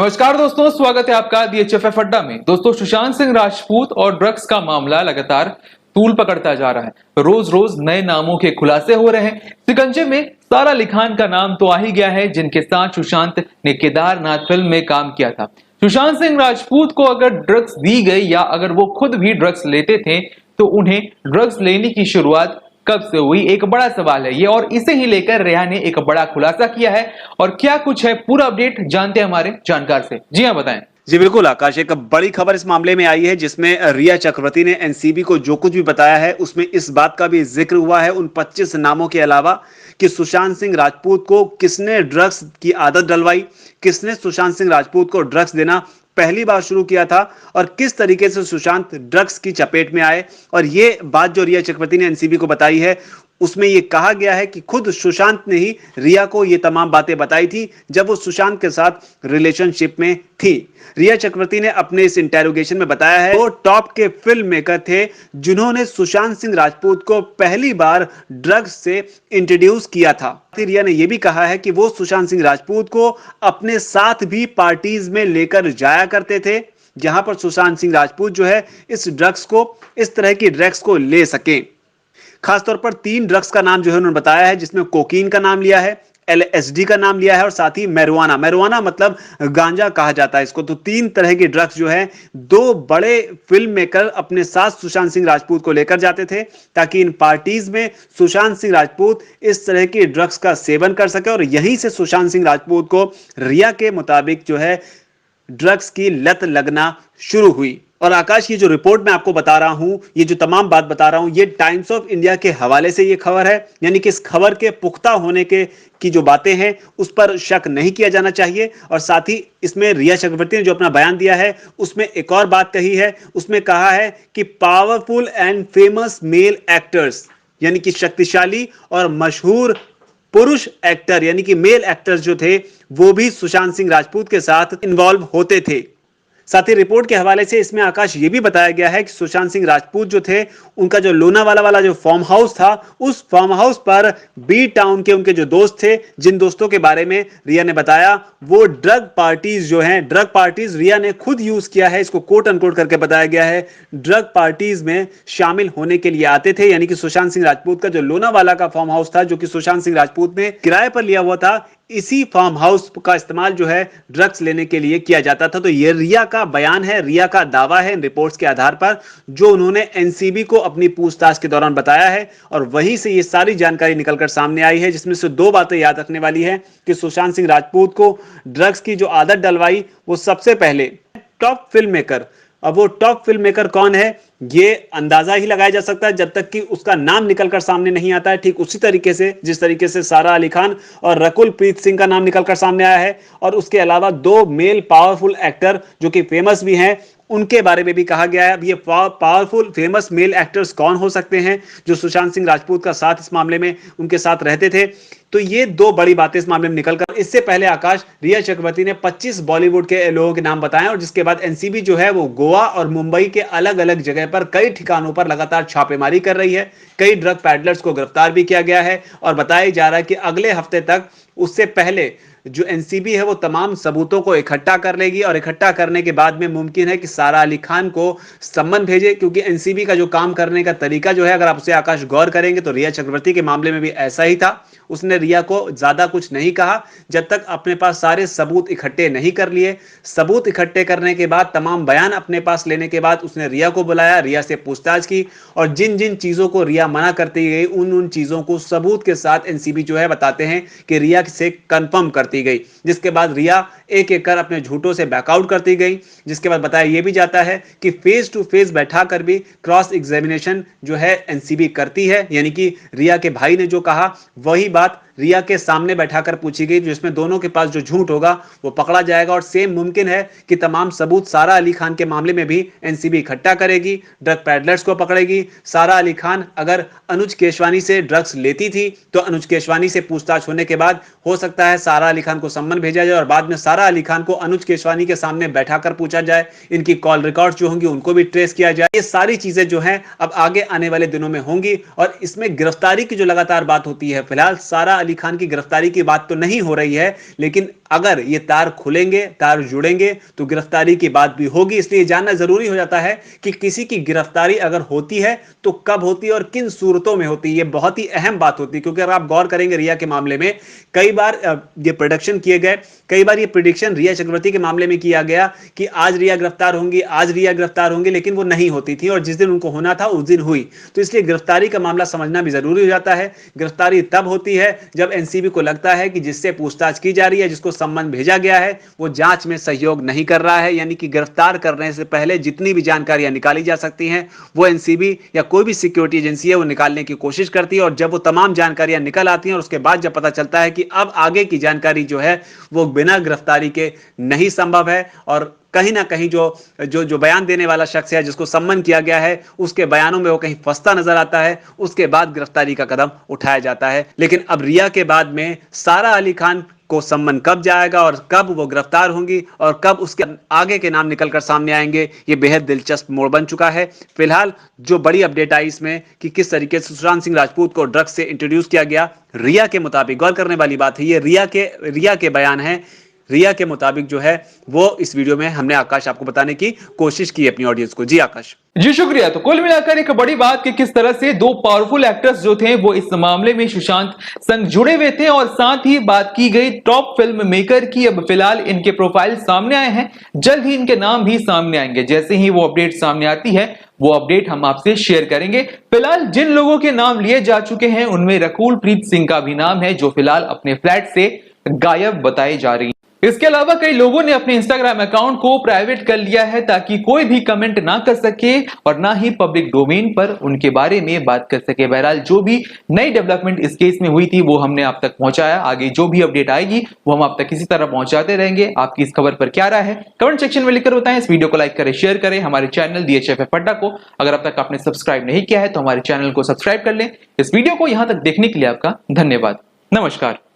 नमस्कार दोस्तों, स्वागत है आपका DHFF अड्डा में। दोस्तों, सुशांत सिंह राजपूत और ड्रग्स का मामला लगातार तूल पकड़ता जा रहा है। रोज रोज नए नामों के खुलासे हो रहे हैं। शिकंजे में सारा अली खान का नाम तो आ ही गया है, जिनके साथ सुशांत ने केदारनाथ फिल्म में काम किया था। सुशांत सिंह राजपूत को अगर ड्रग्स दी गई या अगर वो खुद भी ड्रग्स लेते थे तो उन्हें ड्रग्स लेने की शुरुआत कब से हुई, एक बड़ा सवाल है ये। और इसे ही लेकर रिया ने एक बड़ा खुलासा किया है। और क्या कुछ है, पूरा अपडेट जानते हैं हमारे जानकार से। जी हाँ, बताएं। जी बिल्कुल आकाश, एक बड़ी खबर इस मामले में आई है जिसमें रिया चक्रवर्ती ने एनसीबी को जो कुछ भी बताया है उसमें इस बात का भी जिक्र हुआ है उन 25 नामों के अलावा कि सुशांत सिंह राजपूत को किसने ड्रग्स की आदत डलवाई, किसने सुशांत सिंह राजपूत को ड्रग्स देना पहली बार शुरू किया था और किस तरीके से सुशांत ड्रग्स की चपेट में आए। और ये बात जो रिया चक्रवर्ती ने एनसीबी को बताई है उसमें यह कहा गया है कि खुद सुशांत ने ही रिया को ये तमाम बातें बताई थी जब वो सुशांत के साथ रिलेशनशिप में थी। रिया चक्रवर्ती ने अपने इस इंटेरोगेशन में बताया है वो टॉप के फिल्म मेकर थे जिन्होंने सुशांत सिंह राजपूत को पहली बार ड्रग्स से इंट्रोड्यूस किया था। रिया ने यह भी कहा है कि वो सुशांत सिंह राजपूत को अपने साथ भी पार्टीज में लेकर जाया करते थे जहां पर सुशांत सिंह राजपूत जो है इस तरह की ड्रग्स को ले सके। खासतौर पर 3 ड्रग्स का नाम जो है उन्होंने बताया है, जिसमें कोकीन का नाम लिया है, LSD का नाम लिया है और साथ ही मैरिजुआना मतलब गांजा कहा जाता है इसको। तो 3 तरह के ड्रग्स जो है 2 बड़े फिल्म मेकर अपने साथ सुशांत सिंह राजपूत को लेकर जाते थे ताकि इन पार्टीज में सुशांत सिंह राजपूत इस तरह के ड्रग्स का सेवन कर सके। और यहीं से सुशांत सिंह राजपूत को रिया के मुताबिक जो है ड्रग्स की लत लगना शुरू हुई। और आकाश, ये जो रिपोर्ट मैं आपको बता रहा हूं, ये जो तमाम बात बता रहा हूं, ये टाइम्स ऑफ इंडिया के हवाले से ये खबर है, यानी कि इस खबर के पुख्ता होने की जो बातें हैं उस पर शक नहीं किया जाना चाहिए। और साथ ही इसमें रिया चक्रवर्ती ने जो अपना बयान दिया है उसमें एक और बात कही है, उसमें कहा है कि powerful and famous male actors, यानी कि शक्तिशाली और मशहूर पुरुष एक्टर यानी कि मेल एक्टर्स जो थे वो भी सुशांत सिंह राजपूत के साथ इन्वॉल्व होते थे। साथ ही रिपोर्ट के हवाले से इसमें आकाश ये भी बताया गया है कि सुशांत सिंह राजपूत जो थे उनका जो लोनावाला वाला जो फार्म हाउस था उस फार्म हाउस पर बी टाउन के उनके जो दोस्त थे, जिन दोस्तों के बारे में रिया ने बताया वो ड्रग पार्टीज रिया ने खुद यूज किया है, इसको कोट अनकोट करके बताया गया है, ड्रग पार्टीज में शामिल होने के लिए आते थे। यानी कि सुशांत सिंह राजपूत का जो लोनावाला का फार्म हाउस था जो कि सुशांत सिंह राजपूत ने किराए पर लिया हुआ था, इसी फार्म हाउस का इस्तेमाल जो है ड्रग्स लेने के लिए किया जाता था। तो यह रिया का बयान है, रिया का दावा है इन रिपोर्ट्स के आधार पर जो उन्होंने एनसीबी को अपनी पूछताछ के दौरान बताया है। और वहीं से ये सारी जानकारी निकलकर सामने आई है जिसमें से 2 बातें याद रखने वाली है कि सुशांत सिंह राजपूत को ड्रग्स की जो आदत डलवाई वो सबसे पहले टॉप फिल्म मेकर। अब वो टॉप फिल्म मेकर कौन है ये अंदाजा ही लगाया जा सकता है जब तक कि उसका नाम निकलकर सामने नहीं आता है। ठीक उसी तरीके से जिस तरीके से सारा अली खान और रकुल प्रीत सिंह का नाम निकलकर सामने आया है और उसके अलावा 2 मेल पावरफुल एक्टर जो कि फेमस भी हैं उनके बारे में भी कहा गया है। अब ये पावरफुल फेमस मेल एक्टर्स कौन हो सकते हैं जो सुशांत सिंह राजपूत का साथ इस मामले में उनके साथ रहते थे। तो ये 2 बड़ी बातें इस मामले में निकलकर, इससे पहले आकाश रिया चक्रवर्ती ने 25 बॉलीवुड के लोगों के नाम बताए और जिसके बाद एनसीबी जो है वो गोवा और मुंबई के अलग अलग जगह पर कई ठिकानों पर लगातार छापेमारी कर रही है। कई ड्रग पैडलर्स को गिरफ्तार भी किया गया है और बताया जा रहा है कि अगले हफ्ते तक उससे पहले जो एनसीबी है वो तमाम सबूतों को इकट्ठा कर लेगी और इकट्ठा करने के बाद में मुमकिन है कि सारा अली खान को सम्मन भेजे। क्योंकि एनसीबी का जो काम करने का तरीका जो है, अगर आप उसे आकाश गौर करेंगे तो रिया चक्रवर्ती के मामले में भी ऐसा ही था। उसने रिया को ज्यादा कुछ नहीं कहा जब तक अपने पास सारे सबूत इकट्ठे नहीं कर लिए। सबूत इकट्ठे करने के बाद, तमाम बयान अपने पास लेने के बाद उसने रिया को बुलाया, रिया से पूछताछ की और जिन जिन चीजों को रिया मना करती गई उन चीजों को सबूत के साथ एनसीबी जो है बताते हैं कि रिया से कंफर्म करती गई। जिसके बाद रिया एक एक कर अपने झूठों से बैकआउट करती गई। जिसके बाद बताया यह भी जाता है कि फेस टू फेस बैठाकर भी क्रॉस एग्जामिनेशन जो है एनसीबी करती है। यानी कि रिया के भाई ने जो कहा वही बात रिया के सामने बैठाकर पूछी गई, जिसमें दोनों के पास जो झूठ होगा वो पकड़ा जाएगा। और सेम मुमकिन है कि तमाम सबूत सारा अली खान के मामले में भी एनसीबी इकट्ठा करेगी, ड्रग पैडलर्स को पकड़ेगी। सारा अली खान अगर अनुज केशवानी से ड्रग्स लेती थी तो अनुज केशवानी से पूछताछ होने के बाद हो सकता है सारा अली खान को सम्मन भेजा जाए और बाद में सारा अली खान को अनुज केशवानी के सामने बैठाकर पूछा जाए। इनकी कॉल रिकॉर्ड्स जो होंगी उनको भी ट्रेस किया जाए। ये सारी चीजें जो हैं अब आगे आने वाले दिनों में होंगी और इसमें गिरफ्तारी की जो लगातार बात होती है, फिलहाल सारा अली खान की गिरफ्तारी की बात तो नहीं हो रही है, लेकिन अगर ये तार खुलेंगे, तार जुड़ेंगे तो गिरफ्तारी की बात भी होगी। इसलिए जानना जरूरी हो जाता है कि किसी की गिरफ्तारी अगर होती है तो कब होती है और किन सूरतों में होती है। ये बहुत ही अहम बात होती है, क्योंकि अगर आप गौर करेंगे रिया के मामले में कई बार ये प्रोडक्शन किए गए, कई बार ये प्रिडिक्शन रिया चक्रवर्ती के मामले में किया गया कि आज रिया गिरफ्तार होंगी, आज रिया गिरफ्तार होंगी, लेकिन वो नहीं होती थी और जिस दिन उनको होना था उस दिन हुई। तो इसलिए गिरफ्तारी का मामला समझना भी जरूरी हो जाता है। गिरफ्तारी तब होती है जब एनसीबी को लगता है कि जिससे पूछताछ की जा रही है, जिसको सम्मन भेजा गया है, वो जांच में सहयोग नहीं कर रहा है, यानी कि गिरफ्तार करने से पहले जितनी भी जानकारियां निकाली जा सकती हैं वो एनसीबी या कोई भी सिक्योरिटी एजेंसी है वो निकालने की कोशिश करती है। और जब वो तमाम जानकारियां निकल आती हैं और उसके बाद जब पता चलता है कि अब आगे की जानकारी जो है वो बिना गिरफ्तारी के नहीं संभव है और कहीं ना कहीं जो बयान देने वाला शख्स है, जिसको सम्मन किया गया है, उसके बयानों में वो कहीं फंसता नजर आता है, उसके बाद गिरफ्तारी का कदम उठाया जाता है। लेकिन अब रिया के बाद में सारा अली खान को सम्मन कब जाएगा और कब वो गिरफ्तार होंगी और कब उसके आगे के नाम निकलकर सामने आएंगे, ये बेहद दिलचस्प मोड़ बन चुका है। फिलहाल जो बड़ी अपडेट आई इसमें कि किस तरीके से सुशांत सिंह राजपूत को ड्रग्स से इंट्रोड्यूस किया गया, रिया के मुताबिक गौर करने वाली बात है, ये रिया के बयान है। रिया के मुताबिक जो है वो इस वीडियो में हमने आकाश आपको बताने की कोशिश की अपनी ऑडियंस को। जी आकाश। जी शुक्रिया। तो कुल मिलाकर एक बड़ी बात कि किस तरह से दो पावरफुल एक्टर्स जो थे वो इस मामले में सुशांत संग जुड़े हुए थे और साथ ही बात की गई टॉप फिल्म मेकर की। अब फिलहाल इनके प्रोफाइल सामने आए हैं, जल्द ही इनके नाम भी सामने आएंगे। जैसे ही वो अपडेट सामने आती है वो अपडेट हम आपसे शेयर करेंगे। फिलहाल जिन लोगों के नाम लिए जा चुके हैं उनमें रकुल प्रीत सिंह का भी नाम है, जो फिलहाल अपने फ्लैट से गायब बताई जा रही है। इसके अलावा कई लोगों ने अपने इंस्टाग्राम अकाउंट को प्राइवेट कर लिया है ताकि कोई भी कमेंट ना कर सके और ना ही पब्लिक डोमेन पर उनके बारे में बात कर सके। बहरहाल जो भी नई डेवलपमेंट इस केस में हुई थी वो हमने आप तक पहुंचाया। आगे जो भी अपडेट आएगी वो हम आप तक इसी तरह पहुंचाते रहेंगे। आपकी इस खबर पर क्या राय है कमेंट सेक्शन में लिखकर बताएं। इस वीडियो को लाइक करें, शेयर करें। हमारे चैनल DHFF अड्डा को अगर अब तक आपने सब्सक्राइब नहीं किया है तो हमारे चैनल को सब्सक्राइब कर लें। इस वीडियो को यहां तक देखने के लिए आपका धन्यवाद। नमस्कार।